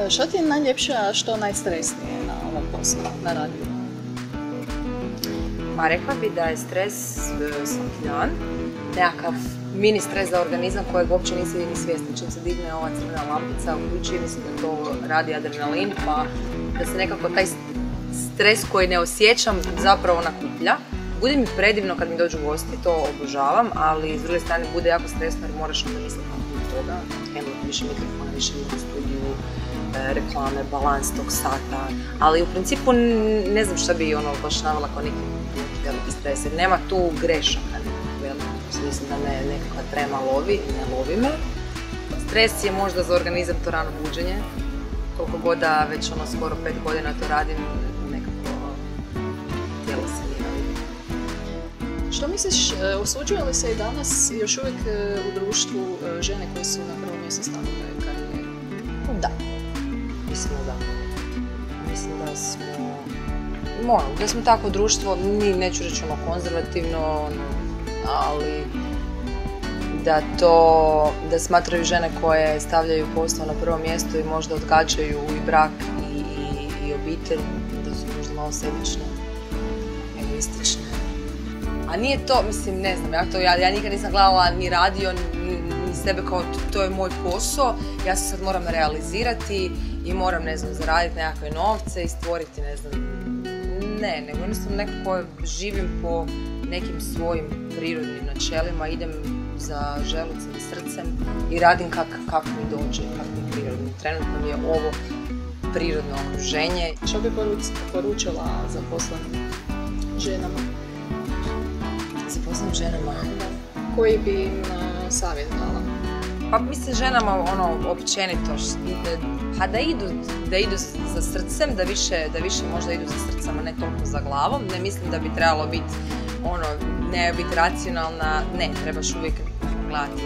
Što ti je najljepše, a što najstresnije na ovom poslu, na radiju? Ma rekla bi da je stres svaki dan, nekakav mini stres za organizam kojeg uopće nisi ni svjesni. Čim se digne ova crvena lampica, uključi, mislim da to radi adrenalin, pa da se nekako taj stres koji ne osjećam zapravo nakuplja. Bude mi predivno kad mi dođu gosti, to obožavam, ali s druge strane bude jako stresno jer moraš onda misliti na toga. Evo, više mikrofona, više ljudi u studiju, reklame, balans tog sata, ali u principu ne znam šta bi baš navela kao neki veliki stres, jer nema tu grešaka, mislim da me nekakva trema lovi, ne lovi me. Stres je možda za organizam to rano buđenje, koliko god da već skoro 5 godina to radim, nekako tijelo se nije vidi. Što misliš, osuđuje li se i danas još uvijek u društvu žene koje su na prvom mjestu stavile karijeru? Da. Mislim da. Mislim da smo tako društvo, neću reći konzervativno, ali da smatraju žene koje stavljaju posao na prvo mjesto i možda odgađaju i brak i obitelj, da su možda malo sebične, egoistične. A nije to, mislim, ne znam, ja nikad nisam gledala ni radio, ni sebe kao to je moj posao, ja se sad moram realizirati i moram, ne znam, zaraditi nekakve novce i stvoriti, ne znam, nego jednostavno nekako živim po nekim svojim prirodnim načelima, idem za želucem i srcem i radim kako mi dođe, kako mi prirodno. Trenutno mi je ovo prirodno okruženje. Što bi poručila zaposlenim ženama? Zaposlenim ženama? Koji bi im savjet dala? Pa mislim ženama općenito, da idu za srcem, da više možda idu za srcem, a ne toliko za glavom. Ne mislim da bi trebalo biti ne biti racionalna, ne, trebaš uvijek gledati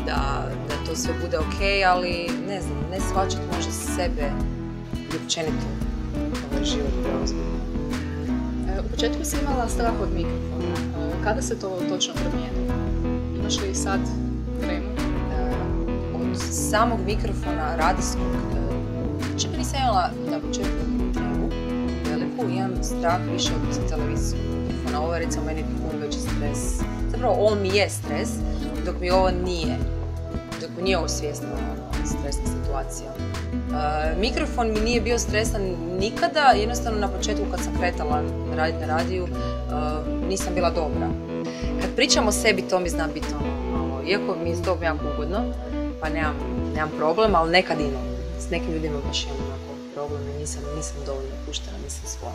da to sve bude okej, ali ne znam, ne shvaćati možda sebe i općenito ovaj život preozbiljno. U početku si imala strah od mikrofona. Kada se to točno promijenilo? Imaš li sad tremu? Od samog mikrofona radijskog, čak nisam imala na početku tremu veliku, imam strah više od televizijskog mikrofona. Ovo je recimo meni puno veći stres. Zapravo on mi je stres, dok mi ovo nije ovo svjesna stresna situacija. Mikrofon mi nije bio stresan nikada, jednostavno na početku kad sam kretala raditi na radiju nisam bila dobra. Kad pričam o sebi to mi zna biti iako mi je s tog jako ugodno, pa nemam problem, ali nekad imam. S nekim ljudima baš imam problem i nisam dovoljno puštena, nisam svoja.